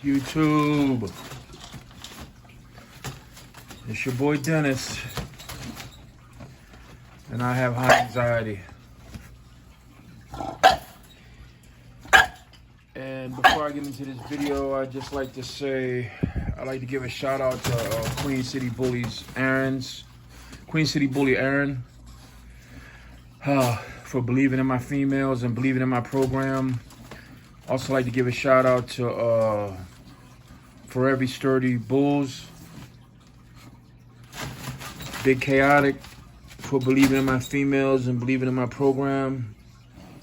YouTube. It's your boy Dennis, and I have high anxiety. And before I get into this video, I'd just like to say I'd like to give a shout out to Queen City Bully Aaron, for believing in my females and believing in my program. Also like to give a shout out to Forever Sturdy Bulls, Big Chaotic, for believing in my females and believing in my program.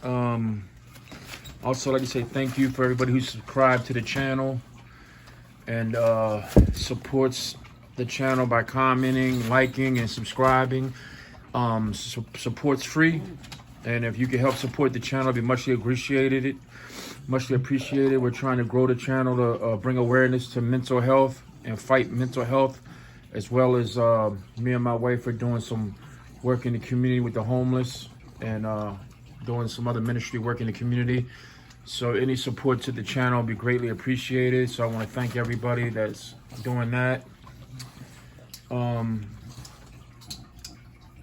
Also like to say thank you for everybody who subscribed to the channel and supports the channel by commenting, liking, and subscribing. Support's free, and if you can help support the channel, it'd be muchly appreciated. We're trying to grow the channel to bring awareness to mental health and fight mental health, as well as me and my wife are doing some work in the community with the homeless and doing some other ministry work in the community. So any support to the channel will be greatly appreciated. So I want to thank everybody that's doing that.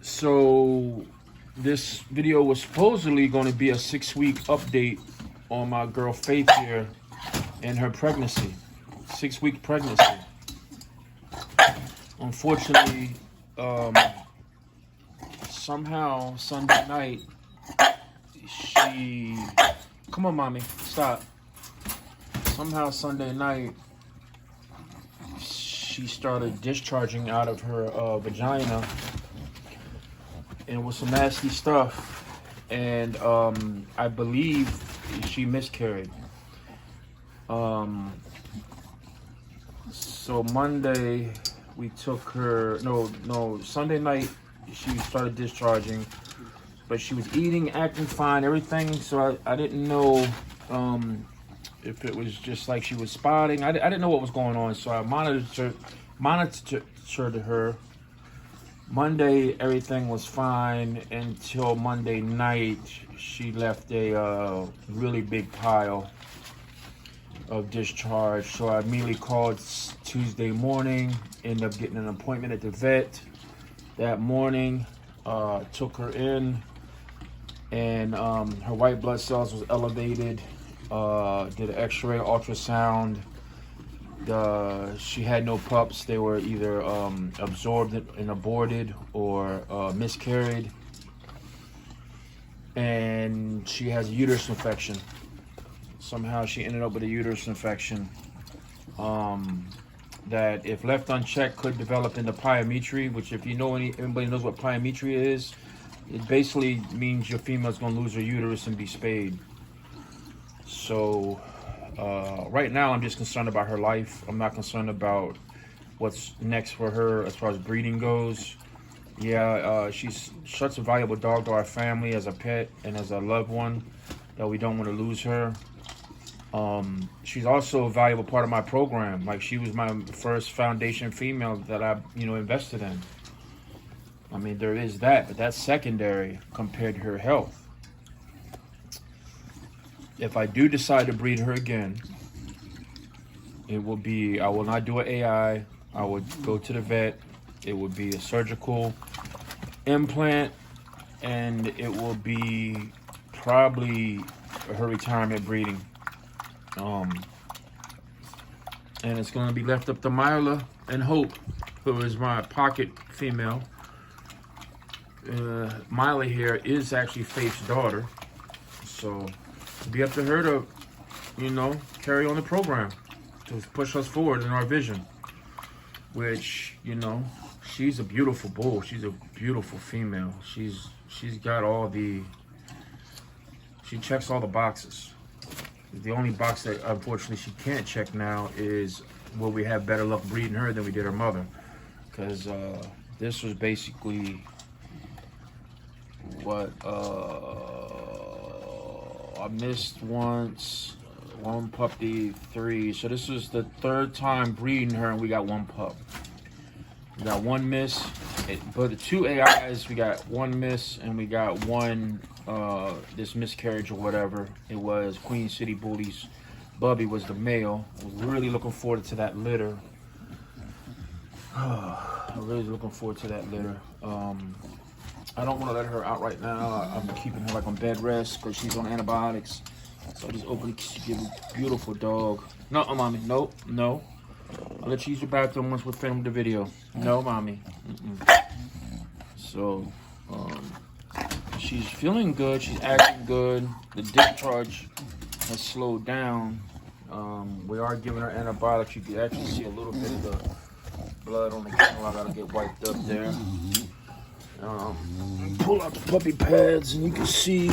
So this video was supposedly going to be a 6-week update on my girl Faith here and her pregnancy, 6-week pregnancy. Unfortunately, somehow Sunday night, come on, mommy, stop. Somehow Sunday night, she started discharging out of her vagina, and with some nasty stuff, and I believe she miscarried. So Monday we took her, Sunday night she started discharging, but she was eating, acting fine, everything. So I didn't know if it was just like she was spotting. I didn't know what was going on, so I monitored her. Monday, everything was fine until Monday night. She left a really big pile of discharge. So I immediately called Tuesday morning, ended up getting an appointment at the vet that morning, took her in, and her white blood cells was elevated, did an x-ray, ultrasound. She had no pups. They were either absorbed and aborted or miscarried. And she has a uterus infection. Somehow she ended up with a uterus infection that, if left unchecked, could develop into pyometry, which, if you know anybody knows what pyometry is, it basically means your female's going to lose her uterus and be spayed. So right now I'm just concerned about her life. I'm not concerned about what's next for her as far as breeding goes. Yeah, she's such a valuable dog to our family as a pet and as a loved one that we don't want to lose her. She's also a valuable part of my program. Like, she was my first foundation female that I, invested in. I mean, there is that, but that's secondary compared to her health. If I do decide to breed her again, it will be, I will not do an AI. I would go to the vet. It would be a surgical implant, and it will be probably her retirement breeding. And it's going to be left up to Myla and Hope, who is my pocket female. Myla here is actually Faith's daughter, so it'll be up to her to, carry on the program, to push us forward in our vision, which, she's a beautiful bull. She's a beautiful female. She's got she checks all the boxes. The only box that unfortunately she can't check now is, will we have better luck breeding her than we did her mother? Because this was basically what I missed once, one puppy, 3. So this was the 3rd time breeding her, and we got 1 pup. We got 1 miss, but the 2 AIs, we got 1 miss, and we got 1 this miscarriage or whatever. It was Queen City Bully's Bubby was the male. I was really looking forward to that litter. I'm really looking forward to that litter. I don't want to let her out right now. I'm keeping her like on bed rest because she's on antibiotics. So I just open it, give a beautiful dog. No, mommy, no. I'll let you use your bathroom once we're filming the video. No, mommy. So, she's feeling good. She's acting good. The discharge has slowed down. We are giving her antibiotics. You can actually see a little bit of the blood on the camera. I gotta get wiped up there. Pull out the puppy pads, and you can see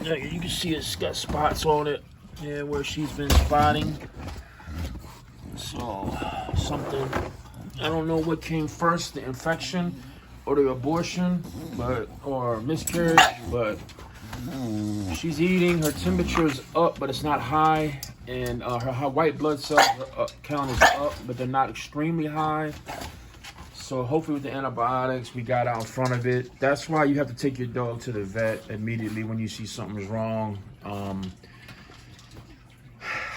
it's got spots on it. Yeah, where she's been spotting. So something, I don't know what came first, the infection or the abortion, or miscarriage, but she's eating. Her temperature's up, but it's not high, and her white blood cell count is up, but they're not extremely high. So hopefully with the antibiotics, we got out in front of it. That's why you have to take your dog to the vet immediately when you see something's wrong.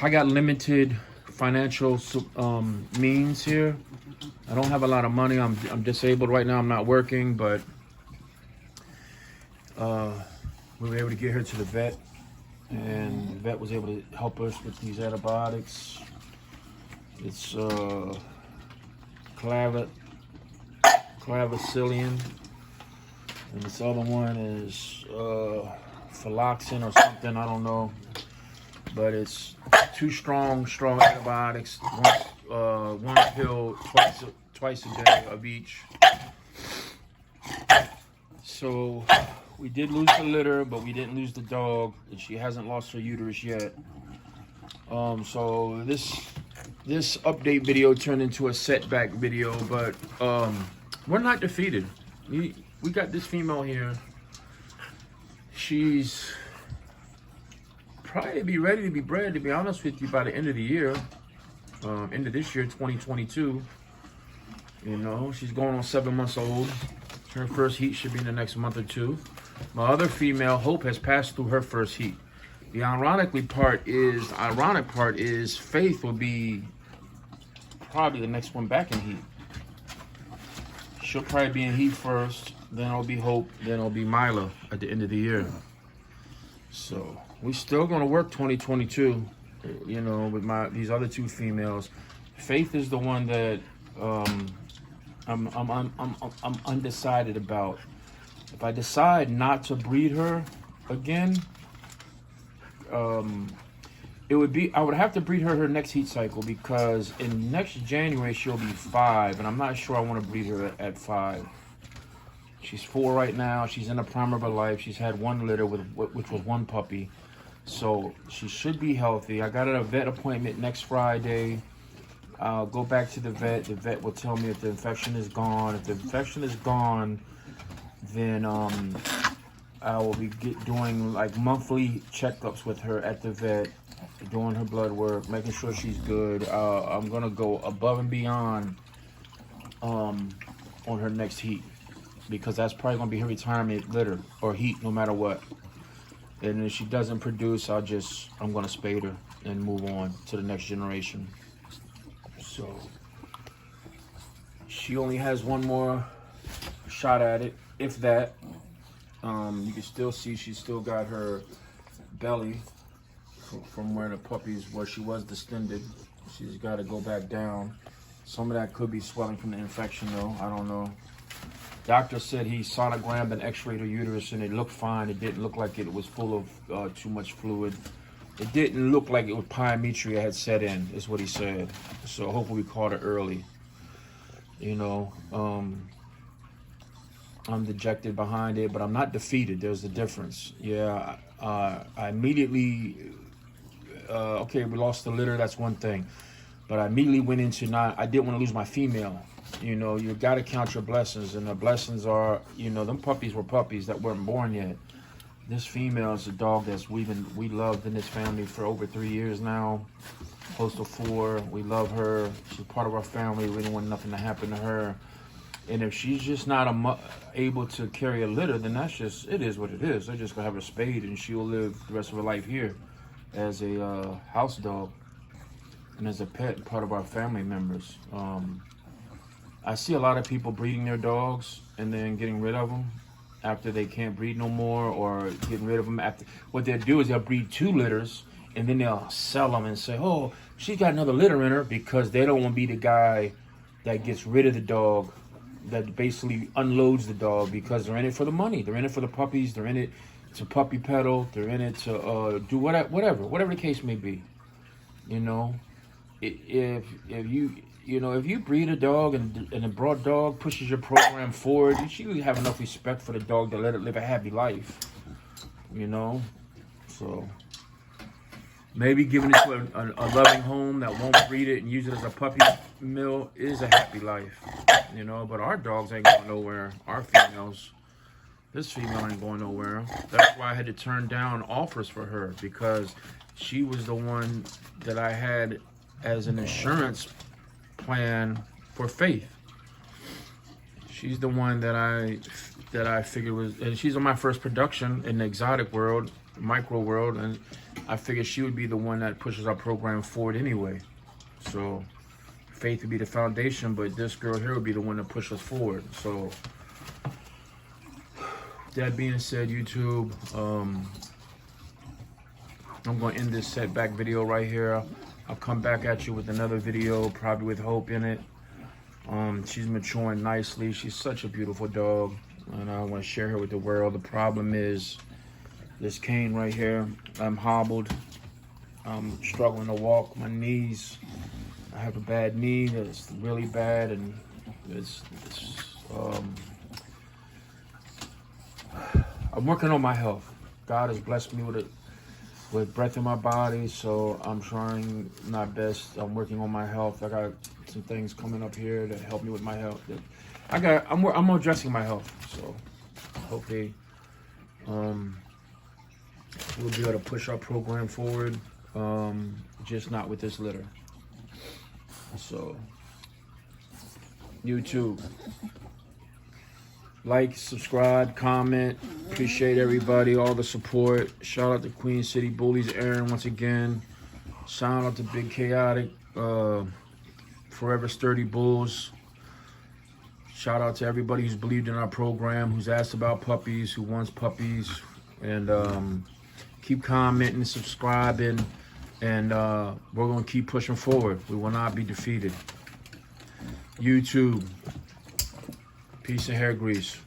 I got limited financial means here. I don't have a lot of money. I'm disabled right now. I'm not working, but we were able to get her to the vet, and the vet was able to help us with these antibiotics. It's clavicillium, and this other one is phylloxin or something, I don't know, but it's two strong antibiotics, one pill twice a day of each. So we did lose the litter, but we didn't lose the dog, and she hasn't lost her uterus yet. So this update video turned into a setback video, but we're not defeated. We got this female here. She's probably be ready to be bred, to be honest with you, by the end of the year. End of this year, 2022. You know, she's going on 7 months old. Her first heat should be in the next month or two. My other female, Hope, has passed through her first heat. The ironic part is Faith will be probably the next one back in heat. She'll probably be in heat first, then it'll be Hope, then it'll be Mila at the end of the year. So we're still gonna work 2022, you know, with these other two females. Faith is the one that I'm undecided about. If I decide not to breed her again, I would have to breed her next heat cycle, because in next January she'll be 5, and I'm not sure I want to breed her at 5. She's 4 right now. She's in the prime of her life. She's had one litter which was one puppy, so she should be healthy. I got a vet appointment next Friday. I'll go back to the vet. The vet will tell me if the infection is gone. If the infection is gone, then I will be doing like monthly checkups with her at the vet, doing her blood work, making sure she's good. I'm gonna go above and beyond on her next heat, because that's probably gonna be her retirement litter or heat, no matter what. And if she doesn't produce, I'm gonna spade her and move on to the next generation. So she only has one more shot at it, if that. You can still see she's still got her belly from where she was distended. She's got to go back down. Some of that could be swelling from the infection, though. I don't know. Doctor said he sonogrammed and x-rayed her uterus, and it looked fine. It didn't look like it was full of too much fluid. It didn't look like it was pyometria had set in, is what he said. So hopefully we caught it early. You know, I'm dejected behind it, but I'm not defeated. There's a difference. Yeah, I immediately, okay, we lost the litter, that's one thing. But I immediately went into I didn't want to lose my female. You know, you got to count your blessings, and the blessings are, you know, them puppies were puppies that weren't born yet. This female is a dog that we loved in this family for over 3 years now, close to 4. We love her. She's part of our family. We didn't want nothing to happen to her. And if she's just not able to carry a litter, then it is what it is. They're just gonna have her spayed, and she'll live the rest of her life here. as a house dog and as a pet, part of our family members. I see a lot of people breeding their dogs and then getting rid of them after they can't breed no more, or getting rid of them after. What they'll do is they'll breed 2 litters and then they'll sell them and say, oh, she's got another litter in her, because they don't want to be the guy that gets rid of the dog, that basically unloads the dog, because they're in it for the money. They're in it for the puppies. They're in it to puppy pedal. They're in it to do whatever the case may be. You know, if you breed a dog and a broad dog pushes your program forward, you should have enough respect for the dog to let it live a happy life. You know, so maybe giving it to a loving home that won't breed it and use it as a puppy mill is a happy life. You know, but our dogs ain't going nowhere. Our females, this female ain't going nowhere. That's why I had to turn down offers for her, because she was the one that I had as an insurance plan for Faith. She's the one that I figured was, and she's on my first production in the exotic world, micro world, and I figured she would be the one that pushes our program forward anyway. So Faith would be the foundation, but this girl here would be the one that pushes us forward. So that being said, YouTube, I'm going to end this setback video right here. I'll come back at you with another video, probably with Hope in it. She's maturing nicely. She's such a beautiful dog, and I want to share her with the world. The problem is this cane right here. I'm hobbled. I'm struggling to walk. My knees, I have a bad knee that's really bad, and I'm working on my health. God has blessed me with breath in my body, so I'm trying my best. I'm working on my health. I got some things coming up here that help me with my health. I'm addressing my health, so hopefully we'll be able to push our program forward, just not with this litter. So YouTube, like, subscribe, comment. Appreciate everybody, all the support. Shout out to Queen City Bullies, Aaron, once again. Shout out to Big Chaotic, Forever Sturdy Bulls. Shout out to everybody who's believed in our program, who's asked about puppies, who wants puppies. And keep commenting, subscribing, and we're going to keep pushing forward. We will not be defeated. YouTube, peace and hair grease.